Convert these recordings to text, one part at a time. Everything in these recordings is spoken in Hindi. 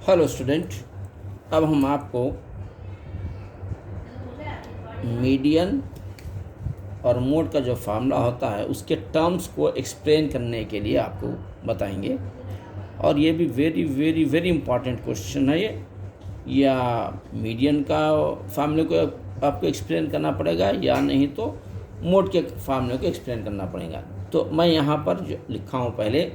हेलो स्टूडेंट, अब हम आपको मीडियन और मोड का जो फार्मूला होता है उसके टर्म्स को एक्सप्लेन करने के लिए आपको बताएंगे। और ये भी very very very important question है ये। या मीडियन का फार्मूले को आपको एक्सप्लेन करना पड़ेगा या नहीं तो मोड के फार्मूले को एक्सप्लेन करना पड़ेगा। तो मैं यहाँ पर जो लिखा हूँ पहले,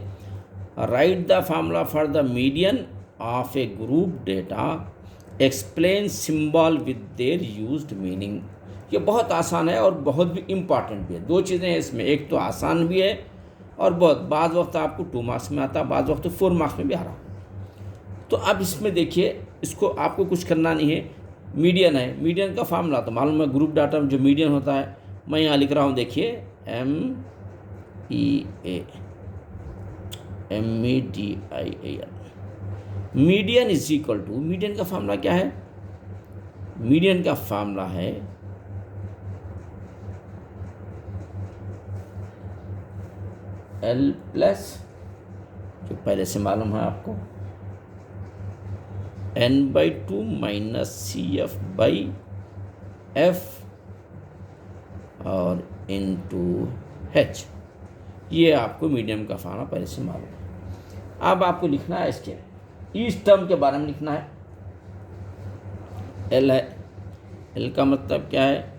right the formula for the median of a group data, explain symbol with there used meaning. ये बहुत आसान है और बहुत भी इम्पॉर्टेंट भी है। दो चीज़ें हैं इसमें, एक तो आसान भी है और बहुत बाद वक्त आपको 2 मार्क्स में आता है, बाद वक्त 4 मार्क्स में भी आ रहा है। तो अब इसमें देखिए, इसको आपको कुछ करना नहीं है। मीडियन है, मीडियन का फार्मूला तो मालूम है, ग्रुप डाटा में जो मीडियन होता है मैं यहाँ लिख रहा हूँ। देखिए MEDIAN, median is equal to, median का फार्मूला क्या है? मीडियन का फार्मूला है L प्लस, जो पहले से मालूम है आपको, N/2 माइनस CF/F और इनटू H। ये आपको मीडियम का फार्मूला पहले से मालूम है। अब आपको लिखना है इसके इस टर्म के बारे में लिखना है। L है, L का मतलब क्या है?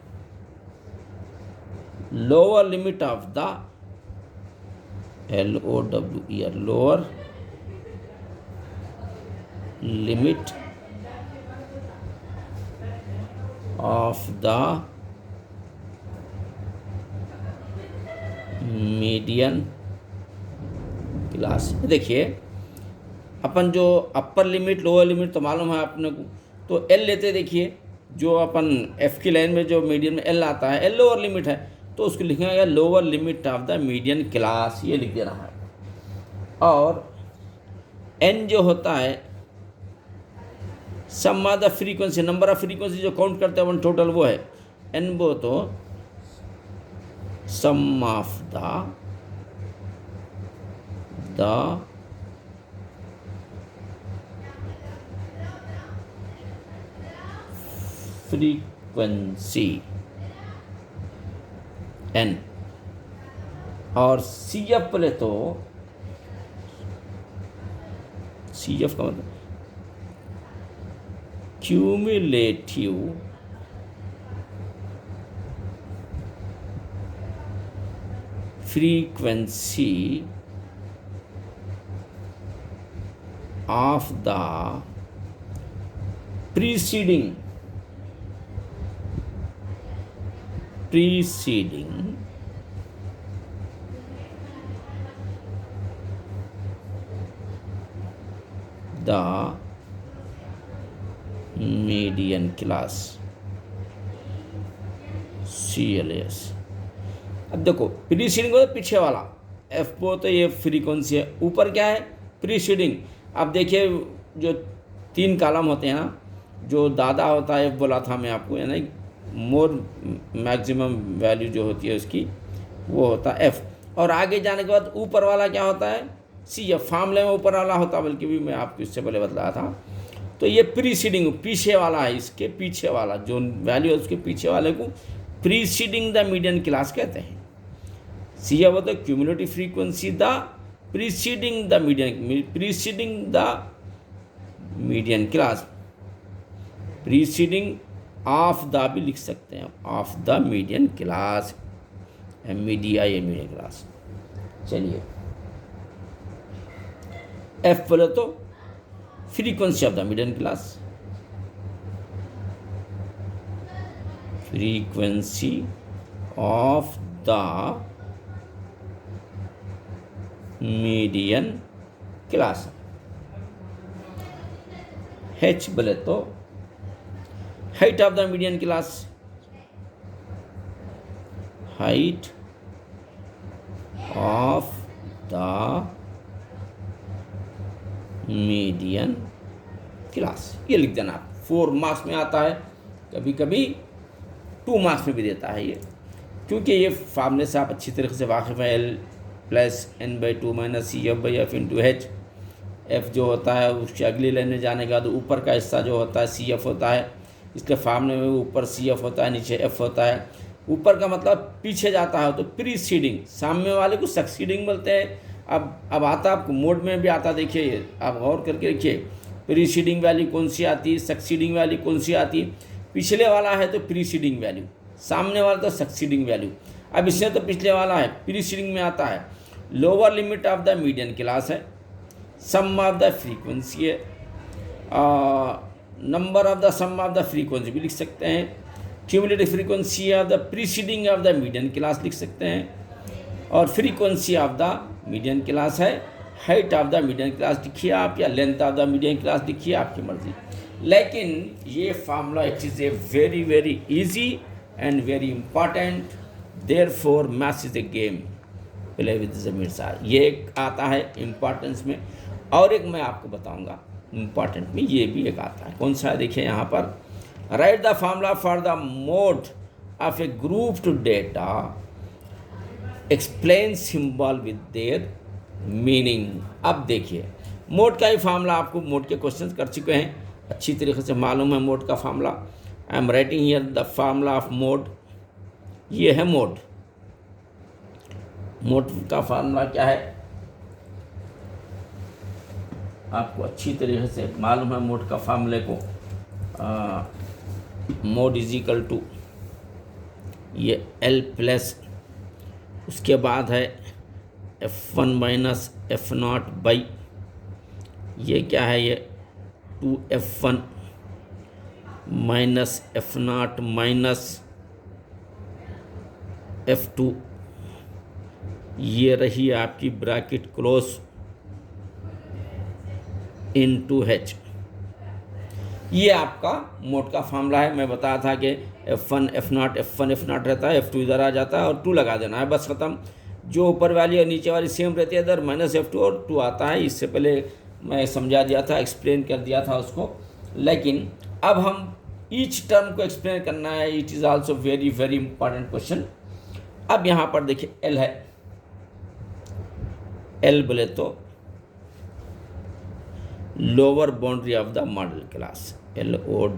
Lower limit of the, LOWER, lower limit of the median class. देखिए, अपन जो अपर लिमिट लोअर लिमिट तो मालूम है अपने को, तो L लेते, देखिए जो अपन F की लाइन में जो मीडियन में L आता है, L लोअर लिमिट है, तो उसको लिखेंगे lower limit of the median class, ये लिख देना है। और N जो होता है sum of the frequency, number of frequency जो काउंट करते हैं अपन टोटल, वो है N। वो तो sum of the frequency N। और CF बोले तो CF का मतलब cumulative frequency of the preceding the median class, CLS। अब देखो, प्रीसीडिंग हो तो पीछे वाला, F को तो ये फ्रीक्वेंसी है, ऊपर क्या है? प्रीसीडिंग। अब देखिए जो 3 कॉलम होते हैं ना, जो दादा होता है F बोला था मैं आपको, यानी मोर मैक्सिमम वैल्यू जो होती है उसकी, वो होता है F। और आगे जाने के बाद ऊपर वाला क्या होता है? CF। फार्मूले में ऊपर वाला होता है, बल्कि भी मैं आपको इससे पहले बतलाया था। तो ये प्रीसीडिंग, पीछे वाला है, इसके पीछे वाला जो वैल्यू है उसके पीछे वाले को प्रीसीडिंग द मीडियन क्लास कहते हैं। CF होता है cumulative frequency the preceding the median class. Preceding of the भी लिख सकते हैं, of the median class, MEDIAN median class. चलिए, F बोले तो frequency of the median class, frequency of the median class. H बोले तो height of the median class, height of the median class. ये लिख देना आप, 4 मार्क्स में आता है, कभी कभी 2 मार्क्स में भी देता है ये, क्योंकि ये फार्मूले से आप अच्छी तरीके से वाकिफ़ है। L plus N/2 minus CF/F into H। F जो होता है उसकी अगली लाइन में जाने के बाद ऊपर का हिस्सा जो होता है सी एफ होता है। इसके फार्मूले में ऊपर सी एफ होता है, नीचे एफ होता है। ऊपर का मतलब पीछे जाता है तो प्रीसीडिंग, सामने वाले को सक्सीडिंग बोलते हैं। अब आता आपको मोड में भी आता, देखिए ये आप गौर करके देखिए, प्रीसीडिंग वैल्यू कौन सी आती है, सक्सीडिंग वैल्यू कौन सी आती है। पिछले वाला है तो प्रीसीडिंग वैल्यू, सामने वाला तो सक्सीडिंग वैल्यू। अब इसमें तो पिछले वाला है, प्रीसीडिंग में आता है। Lower limit of the median class है, सम ऑफ द फ्रीक्वेंसी है, number of the sum of the frequency भी लिख सकते हैं, cumulative frequency of the preceding of the median class लिख सकते हैं, और frequency of the median class है। Height of the median class लिखिए आप, या length of the median class लिखिए, आपकी मर्जी। लेकिन ये formula it is a very very easy and very important, therefore maths is a game, play with Zameer साहब। ये एक आता है इम्पॉर्टेंस में, और एक मैं आपको बताऊंगा इम्पॉर्टेंट में, ये भी एक आता है। कौन सा है देखिए यहाँ पर, write the formula for the mode of a grouped data, explain symbol with their meaning. अब देखिए मोड का ही फार्मूला, आपको मोड के क्वेश्चंस कर चुके हैं, अच्छी तरीके से मालूम है मोड का formula. I am writing here the formula of mode. ये है मोड। मोड का फार्मूला क्या है आपको अच्छी तरीके से मालूम है मोड का फार्मूले को। मोड इज इक्वल टू ये L प्लस, उसके बाद है F1 माइनस F0 बाई, ये क्या है, ये 2F1 minus F0 minus F2, ये रही आपकी ब्रैकेट क्लोज इनटू H। ये आपका मोड का फार्मूला है। मैं बताया था कि F1 F0 रहता है, F2 इधर आ जाता है और 2 लगा देना है, बस ख़त्म। जो ऊपर वाली और नीचे वाली सेम रहती है, इधर माइनस F2 और 2 आता है। इससे पहले मैं समझा दिया था, एक्सप्लेन कर दिया था उसको। लेकिन अब हम ईच टर्म को एक्सप्लेन करना है। It is also very very important question. अब यहाँ पर देखिए L है, L बोले तो lower boundary of the model class, LOWER,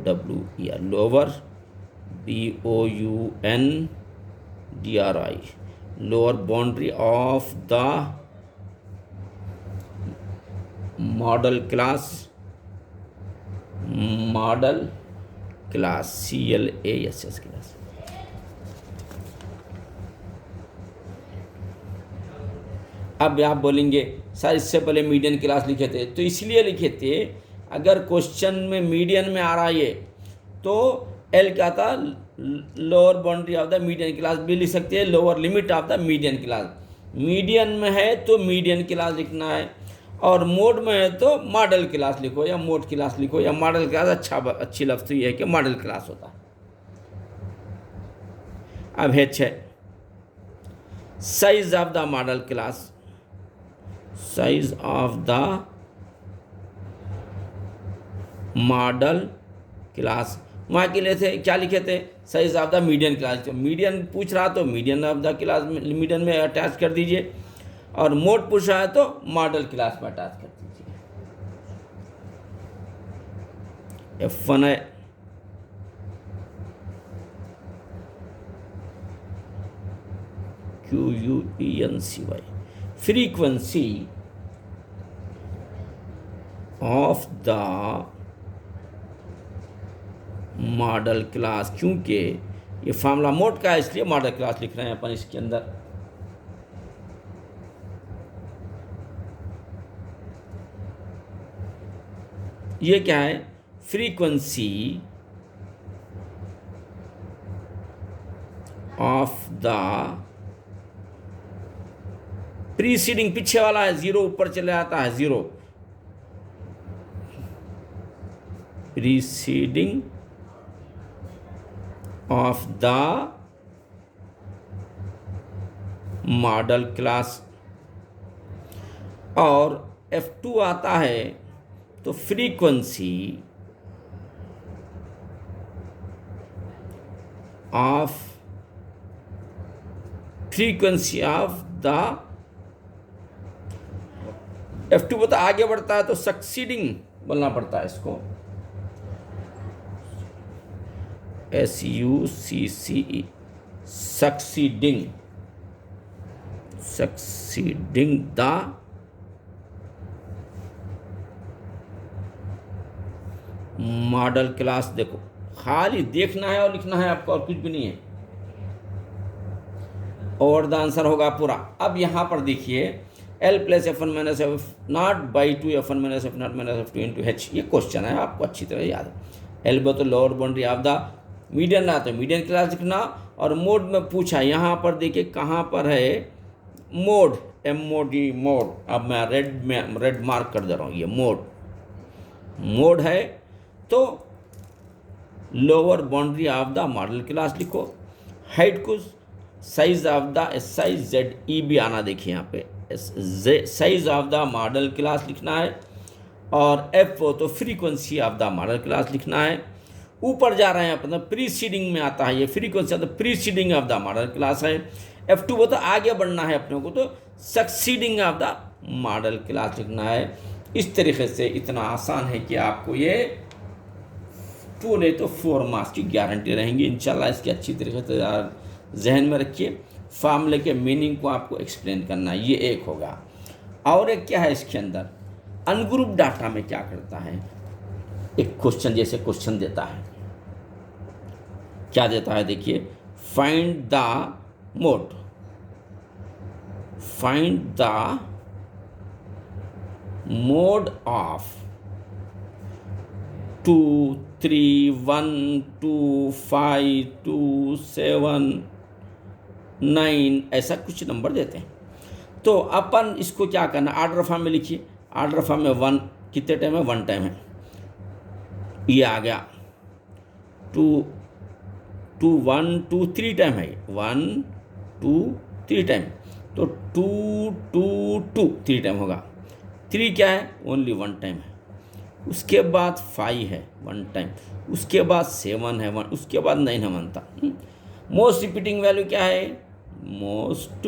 lower BOUNDRI, lower boundary of the model class, CLASS class. अब आप बोलेंगे सर इससे पहले मीडियन क्लास लिखे थे, तो इसलिए लिखे थे अगर क्वेश्चन में मीडियन में आ रहा है तो L क्या था, lower boundary of the median class भी लिख सकते हैं, lower limit of the median class. Median में है तो मीडियन क्लास लिखना है, और मोड में है तो मॉडल क्लास लिखो या मोड क्लास लिखो या मॉडल क्लास। अच्छी लफ्ज़ ये है कि मॉडल क्लास होता है। अब है 6 size of the model class, size of the model class. वहाँ के लिए थे क्या लिखे थे, size of the median class. तो मीडियन पूछ रहा तो median of the class median में अटैच कर दीजिए, और मोड पूछ रहा है तो मॉडल क्लास में अटैच कर दीजिए। F1 है, QUENCY, frequency of the model class. क्योंकि ये फार्मूला मोड का है इसलिए मॉडल क्लास लिख रहे हैं अपन इसके अंदर। ये क्या है, फ्रीक्वेंसी ऑफ द प्रीसीडिंग, पीछे वाला है 0, ऊपर चले आता है 0, preceding of the model class. और F2 आता है तो फ्रीक्वेंसी ऑफ द F2 बता आगे बढ़ता है तो सक्सीडिंग बोलना पड़ता है इसको, SUCCE, succeeding, succeeding the model class. देखो खाली देखना है और लिखना है आपको, और कुछ भी नहीं है, और द आंसर होगा पूरा। अब यहाँ पर देखिए L plus F1 minus F not by 2 F1 minus F not minus F2 into H, ये क्वेश्चन है, आपको अच्छी तरह याद है। L तो lower boundary of the median ना, तो मीडियन क्लास लिखना। और मोड में पूछा, यहाँ पर देखिए कहाँ पर है मोड, MOD मोड। अब मैं रेड मार्क कर दे रहा हूँ, ये मोड है, तो lower boundary of the model class लिखो। हाइट को साइज ऑफ द SIZE भी आना, देखिए यहाँ पे size of the model class लिखना है। और F तो frequency of the model class लिखना है। ऊपर जा रहे हैं अपना प्रीसीडिंग में आता है, ये फ्रीक्वेंसी तो preceding of the model class है। F2 वो तो आगे बढ़ना है अपने को, तो succeeding of the model class लिखना है। इस तरीके से इतना आसान है कि आपको ये 2 नहीं तो 4 मार्क्स की गारंटी रहेंगी इंशाल्लाह। इसकी अच्छी तरीके से जहन में रखिए। फार्मूले के मीनिंग को आपको एक्सप्लेन करना है, ये एक होगा। और एक क्या है इसके अंदर, अनग्रुप डाटा में क्या करता है, एक क्वेश्चन जैसे क्वेश्चन देता है, क्या देता है देखिए, find the mode, find the mode of 2 3 1 2 5 2 7 9, ऐसा कुछ नंबर देते हैं। तो अपन इसको क्या करना, ऑर्डर फॉर्म में लिखिए। ऑर्डर फॉर्म में 1 कितने टाइम है, 1 टाइम है, ये आ गया। 2 2 1 2 3 टाइम है, 1 2 3 टाइम, तो 2 2 2 3 टाइम होगा। 3 क्या है, ओनली 1 टाइम है। उसके बाद 5 है 1 टाइम, उसके बाद 7 है 1, उसके बाद 9 है 1 था। मोस्ट रिपीटिंग वैल्यू क्या है, मोस्ट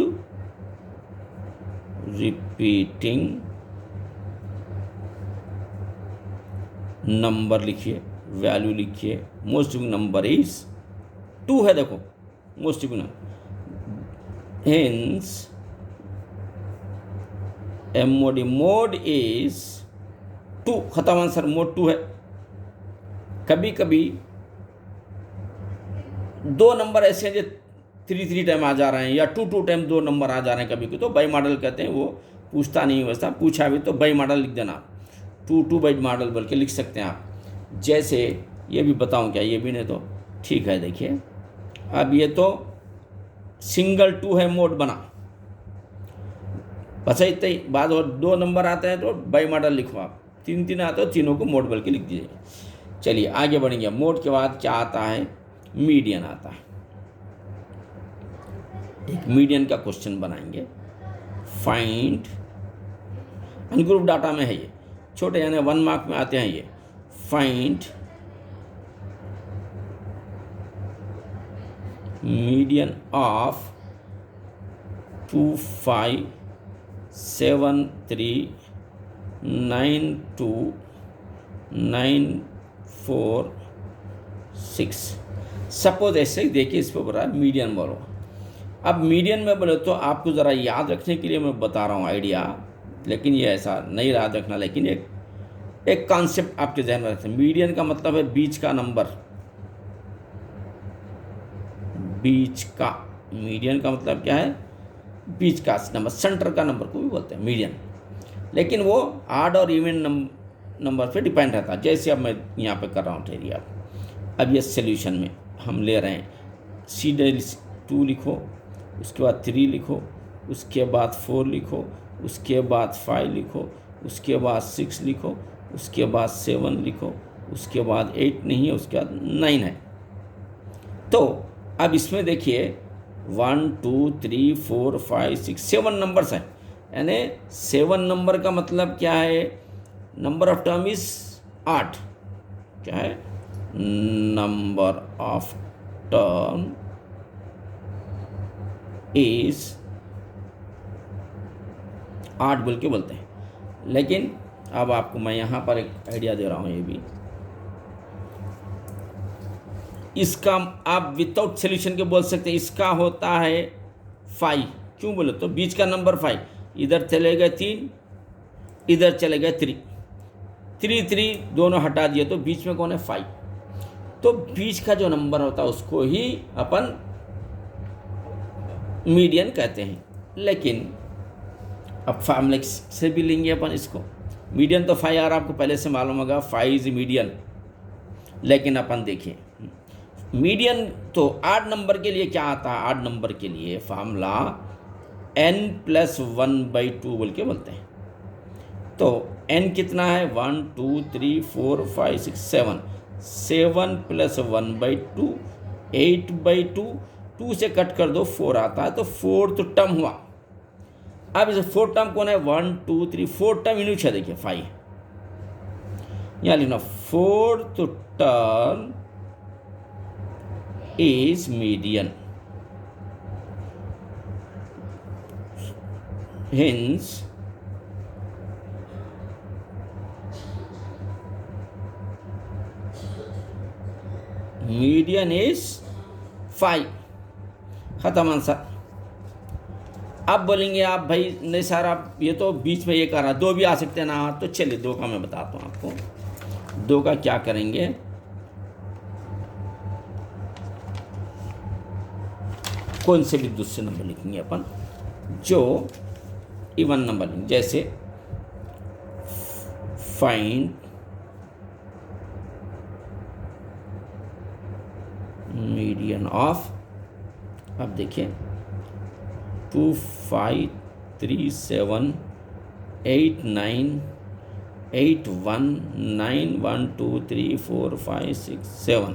रिपीटिंग नंबर लिखिए, वैल्यू लिखिए। मोस्ट रिपीटिंग नंबर इज 2 है, देखो most repeating number, hence MOD mode is 2, खत्म आंसर, मोड 2 है। कभी कभी 2 नंबर ऐसे हैं जो 3 टाइम आ जा रहे हैं, या 2 टाइम 2 नंबर आ जा रहे हैं कभी कभी, तो बाई मॉडल कहते हैं। वो पूछता नहीं वैसा, पूछा भी तो बाई मॉडल लिख देना, 2 बाई मॉडल बोल के लिख सकते हैं आप। जैसे ये भी बताऊं क्या, ये भी नहीं तो ठीक है। देखिए अब ये तो सिंगल 2 है, मोड बना, बस इतना ही बात। और 2 नंबर आते हैं तो बाई मॉडल लिखो आप, 3 आते हो, तीनों को मोड बोल के लिख दीजिए। चलिए आगे बढ़ेंगे। मोड के बाद क्या आता है, मीडियन आता है। एक मीडियन का क्वेश्चन बनाएंगे। फाइंड, अनग्रुप डाटा में है ये, छोटे यानी 1 मार्क में आते हैं ये। Find median of 2 5 7 3 9 2 9 4 6। सपोज ऐसे ही देखिए, इस पर बोला मीडियन बोलो। अब मीडियन में बोले तो आपको ज़रा याद रखने के लिए मैं बता रहा हूँ आइडिया, लेकिन ये ऐसा नहीं याद रखना, लेकिन एक कॉन्सेप्ट आपके जहन में रखें। मीडियन का मतलब है बीच का नंबर, बीच का। मीडियन का मतलब क्या है, बीच का नंबर, सेंटर का नंबर को भी बोलते हैं मीडियन। लेकिन वो ऑड और इवन नंबर पे डिपेंड रहता है। जैसे अब मैं यहाँ पे कर रहा हूँ ठहरिए आप। अब ये सोल्यूशन में हम ले रहे हैं, सीधे 2 लिखो, उसके बाद 3 लिखो, उसके बाद 4 लिखो, उसके बाद 5 लिखो, उसके बाद 6 लिखो, उसके बाद 7 लिखो, उसके बाद 8 नहीं है, उसके बाद 9 है। तो अब इसमें देखिए 1 2 3 4 5 6 7 नंबर्स हैं, यानी 7 नंबर का मतलब क्या है, नंबर ऑफ टर्म इज 8। क्या है, नंबर ऑफ टर्म इज 8 बोल के बोलते हैं। लेकिन अब आपको मैं यहाँ पर एक आइडिया दे रहा हूँ, ये भी इसका आप विदाउट सॉल्यूशन के बोल सकते हैं, इसका होता है 5। क्यों बोले तो बीच का नंबर 5, इधर चले गए 3, इधर चले गए 3, 3 दोनों हटा दिए तो बीच में कौन है 5। तो बीच का जो नंबर होता है उसको ही अपन मीडियन कहते हैं। लेकिन अब फॉर्मूले से भी लेंगे अपन इसको, मीडियन तो 5 आ रहा आपको पहले से मालूम होगा, 5 इज मीडियन। लेकिन अपन देखिए मीडियन तो 8 नंबर के लिए क्या आता है, 8 नंबर के लिए फार्मूला n+1/2 बोल के बोलते हैं। तो n कितना है 1 2 3 4 5 6 7, 7 + 1/2 8/2, 2 से कट कर दो 4 आता है, तो 4th टर्म हुआ। अब इसे 4th टर्म कौन है 1 2 3 4th टर्म इन्हीं है, देखिए 5 यहाँ लिखना 4th term is median, hence median is 5। खत्म आंसर। अब बोलेंगे आप भाई नहीं सर आप ये तो बीच में ये कर रहा, 2 भी आ सकते हैं ना, तो चलिए 2 का मैं बताता हूँ आपको। 2 का क्या करेंगे, कौन से भी दूसरे नंबर लिखेंगे अपन जो इवन नंबर लिखेंगे, जैसे फाइंड मीडियन ऑफ, अब देखिए 2 5 3 7 8 9 8 1 9 1 2 3 4 5 6 7,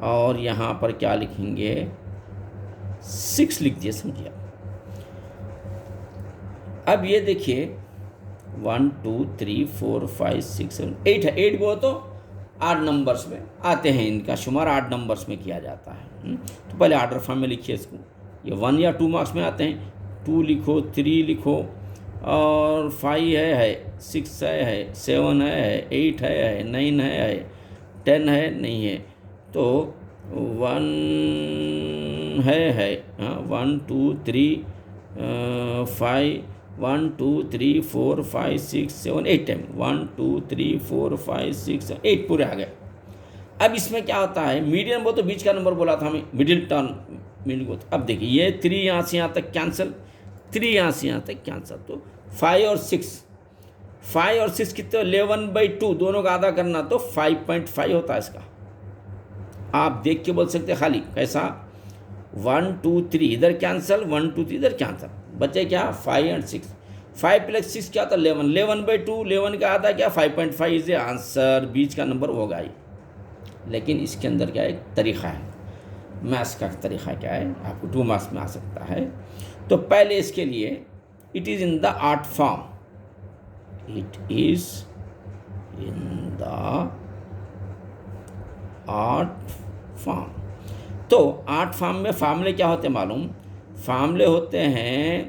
और यहाँ पर क्या लिखेंगे 6 लिख दिए, समझिए। अब ये देखिए 1 2 3 4 5 6 7 8 है, 8 वो तो 8 नंबर्स में आते हैं, इनका शुमार 8 नंबर्स में किया जाता है। तो पहले ऑर्डर फॉर्म में लिखिए इसको, ये 1 या 2 मार्क्स में आते हैं। 2 लिखो, 3 लिखो, और 5 है 6 है 7 है 8 है 9 है 10 है नहीं है, तो 1 है 1 2 3 5 1 2 3 4 5 6 7 8 टाइम 1 2 3 4 5 6 8 पूरे आ गए। अब इसमें क्या होता है मीडियन, वो तो बीच का नंबर बोला था हमें, मिडिल टर्म मिडिल को। अब देखिए ये 3 यहाँ से यहाँ तक कैंसिल, 3 यहाँ से यहाँ तक कैंसिल, तो 5 और 6 कितने 11/2, दोनों का आधा करना तो 5.5 होता है इसका। आप देख के बोल सकते हैं खाली कैसा 1 2 3 इधर कैंसिल, 1 2 3 इधर कैंसिल, बचे क्या 5 और 6, 5 + 6 क्या था 11, 11/2, 11 का आधा क्या 5.5 इज आंसर, बीच का नंबर होगा ही। लेकिन इसके अंदर क्या एक तरीक़ा है, मैथ्स का तरीक़ा क्या है, आपको 2 मार्क्स में आ सकता है। तो पहले इसके लिए it is in the art form, it is in the art form. तो आर्ट फॉर्म में फार्मूले क्या होते हैं मालूम, फार्मूले होते हैं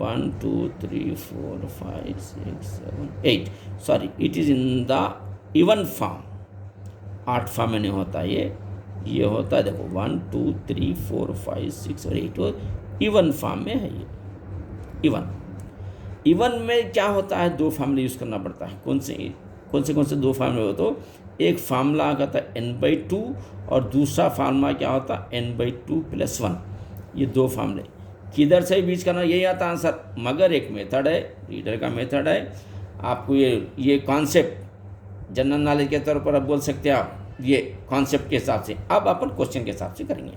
1 2 3 4 5 6 7 8, sorry it is in the even form, art form में नहीं होता ये होता है देखो 1 2 3 4 5 6 और 8, इवन फॉर्म में है ये। इवन में क्या होता है 2 फार्मूले यूज़ करना पड़ता है। कौन से 2 फार्मूले हो, तो एक फार्मूला कहता है n/2 और दूसरा फार्मूला क्या होता है n/2 + 1, ये 2 फार्मूले किधर से बीच करना यही आता आंसर। मगर एक मेथड है, रीडर का मेथड है, आपको ये कॉन्सेप्ट जनरल नॉलेज के तौर पर आप बोल सकते हैं, आप ये कॉन्सेप्ट के हिसाब से। अब अपन क्वेश्चन के हिसाब से करेंगे।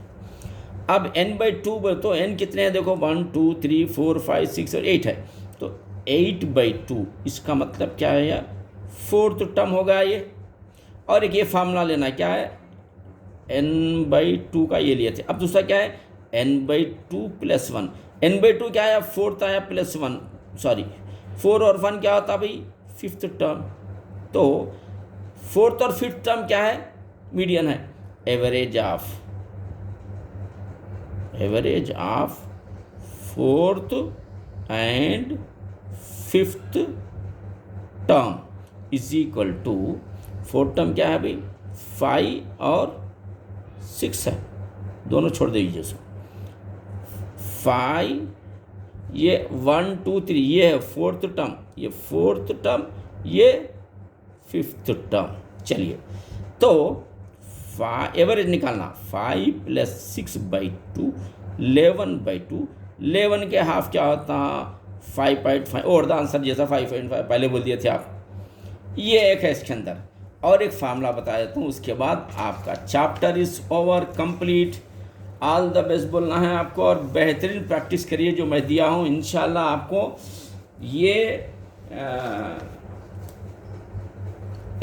अब n/2 तो n कितने हैं देखो 1 2 3 4 5 6 और 8 है, तो 8/2 इसका मतलब क्या है यार 4th टर्म होगा ये। और एक ये फार्मूला लेना क्या है n/2 का ये लिए थे। अब दूसरा क्या है n/2 + 1, n/2 क्या है 4th आया +1, सॉरी 4 और 1 क्या होता भाई 5th टर्म। तो 4th और 5th टर्म क्या है मीडियन है, average of 4th and fifth term is equal to, fourth term क्या है भाई, 5 और 6 है, दोनों छोड़ दीजिए सो 5, ये 1 2 3 ये है फोर्थ टर्म, ये फोर्थ टर्म, ये फिफ्थ टर्म। चलिए तो एवरेज निकालना, 5 + 6/2 11/2, 11 के हाफ क्या होता है 5.5, और द आंसर जैसा 5.5 पहले बोल दिए थे आप। ये एक है इसके अंदर, और एक फार्मूला बता देता हूँ, उसके बाद आपका chapter is over complete. All the best बोलना है आपको, और बेहतरीन प्रैक्टिस करिए जो मैं दिया हूँ। इंशाल्लाह आपको ये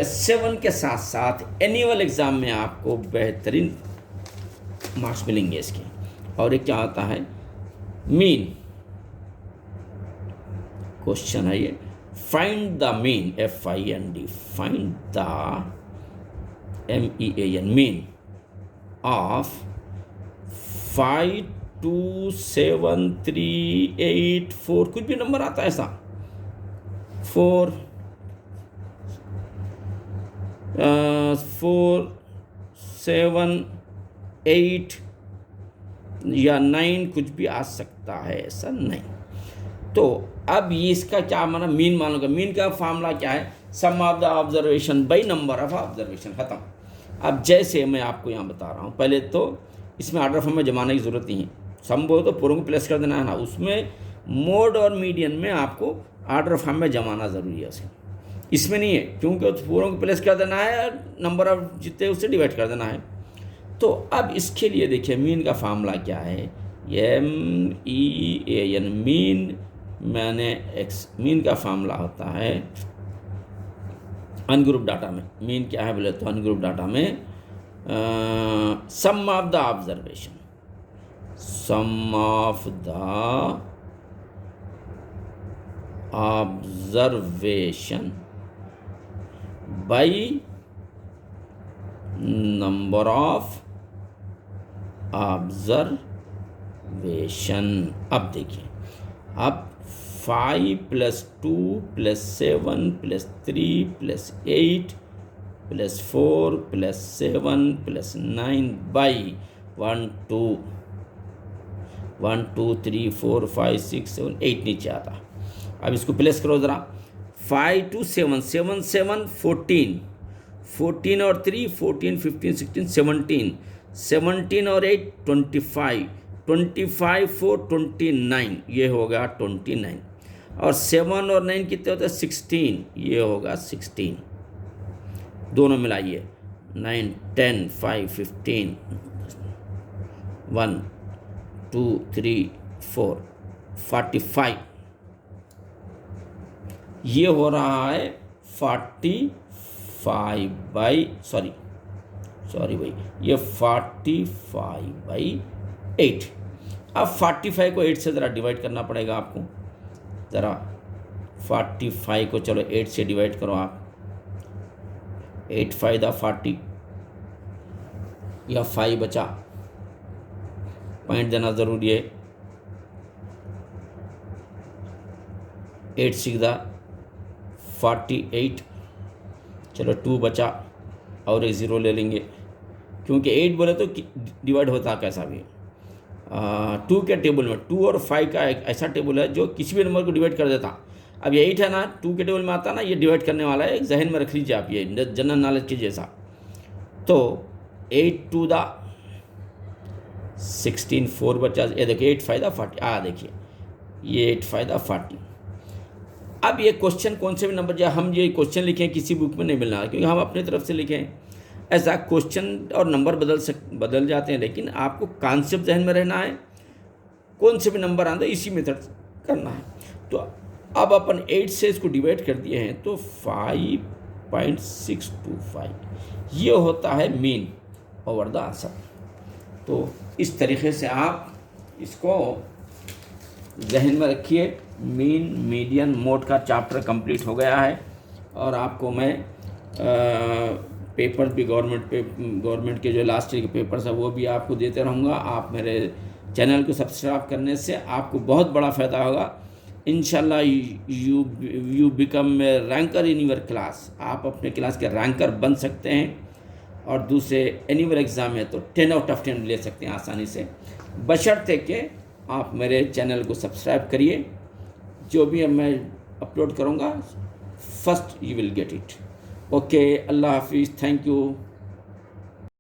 S7 के साथ साथ एनुअल एग्ज़ाम में आपको बेहतरीन मार्क्स मिलेंगे इसके। और एक क्या होता है मीन, क्वेश्चन है ये, find the mean, FIND, find the MEAN mean of 5 2 7 3 8 4, कुछ भी नंबर आता है ऐसा, 4 7 8 या 9 कुछ भी आ सकता है, ऐसा नहीं। तो अब ये इसका क्या माना, मीन मान लो। मीन का फार्मूला क्या है, sum of the observation by number of observation, खत्म। अब जैसे मैं आपको यहाँ बता रहा हूँ, पहले तो इसमें ऑर्डर फॉर्म में जमाने की ज़रूरत नहीं है, सम बोलो तो पूरों को प्लस कर देना है ना, उसमें मोड और मीडियन में आपको ऑर्डर फॉर्म में जमाना ज़रूरी है उसके, इसमें नहीं है, क्योंकि पूरों को प्लस कर देना है, नंबर ऑफ जितने उससे डिवाइड कर देना है। तो अब इसके लिए देखिए मीन का फार्मूला क्या है, MEAN मीन, मैंने मीन का फार्मूला होता है अनग्रुप डाटा में, मीन क्या है बोले तो अनग्रुप डाटा में sum of the observation, sum of the observation by number of observation. अब देखिए, अब 5 + 2 + 7 + 3 + 8 + 4 + 7 + 9 बाई 1 2 3 4 5 6 7 8 नीचे आता। अब इसको प्लस करो ज़रा, 5 2 7 7 7 14 14 और 3 14 15 16 17 17 और 8 25 25 4 29, ये होगा 29, और 7 और 9 कितने होते हैं 16, ये होगा 16, दोनों मिलाइए 9 10 5 15 1 2 3 4 45, ये हो रहा है 45 बाई सॉरी भाई, ये 45/8। अब 45 को 8 से ज़रा डिवाइड करना पड़ेगा आपको, ज़रा 45 को चलो 8 से डिवाइड करो आप, 8 5 दा 40, या 5 बचा, पॉइंट देना ज़रूरी है, 8 6 दा 48, चलो 2 बचा और एक 0 ले लेंगे, क्योंकि 8 बोले तो डिवाइड होता कैसा भी। 2 के टेबल में 2 और 5 का एक ऐसा टेबल है जो किसी भी नंबर को डिवाइड कर देता। अब ये 8 है ना, 2 के टेबल में आता ना, ये डिवाइड करने वाला है, एक जहन में रख लीजिए आप, ये जनरल नॉलेज के जैसा। तो 8 2 दा 16 4 बचा, ये देखिए 8 5 दा 40, देखिए ये 8 5 दा 40। अब ये क्वेश्चन कौन से भी नंबर, जब हम ये क्वेश्चन लिखें किसी बुक में नहीं मिलना, क्योंकि हम अपनी तरफ से लिखें, ऐसा क्वेश्चन और नंबर बदल जाते हैं, लेकिन आपको कॉन्सेप्ट जहन में रहना है, कौन से भी नंबर आते इसी मेथड करना है। तो अब अपन 8 से इसको डिवाइड कर दिए हैं, तो 5.625 ये होता है मीन ओवर द आंसर। तो इस तरीके से आप इसको जहन में रखिए। मीन मीडियन मोड का चैप्टर कंप्लीट हो गया है, और आपको मैं पेपर भी गवर्नमेंट के जो लास्ट ईयर के पेपर्स है वो भी आपको देते रहूँगा। आप मेरे चैनल को सब्सक्राइब करने से आपको बहुत बड़ा फ़ायदा होगा। इंशाल्लाह you become ranker in your class. आप अपने क्लास के रैंकर बन सकते हैं और दूसरे एनुअल एग्ज़ाम है तो 10 आउट ऑफ 10 ले सकते हैं आसानी से, बशर्ते कि आप मेरे चैनल को सब्सक्राइब करिए। जो भी मैं अपलोड करूँगा first you will get it. Okay, अल्लाह हाफिज़, थैंक यू।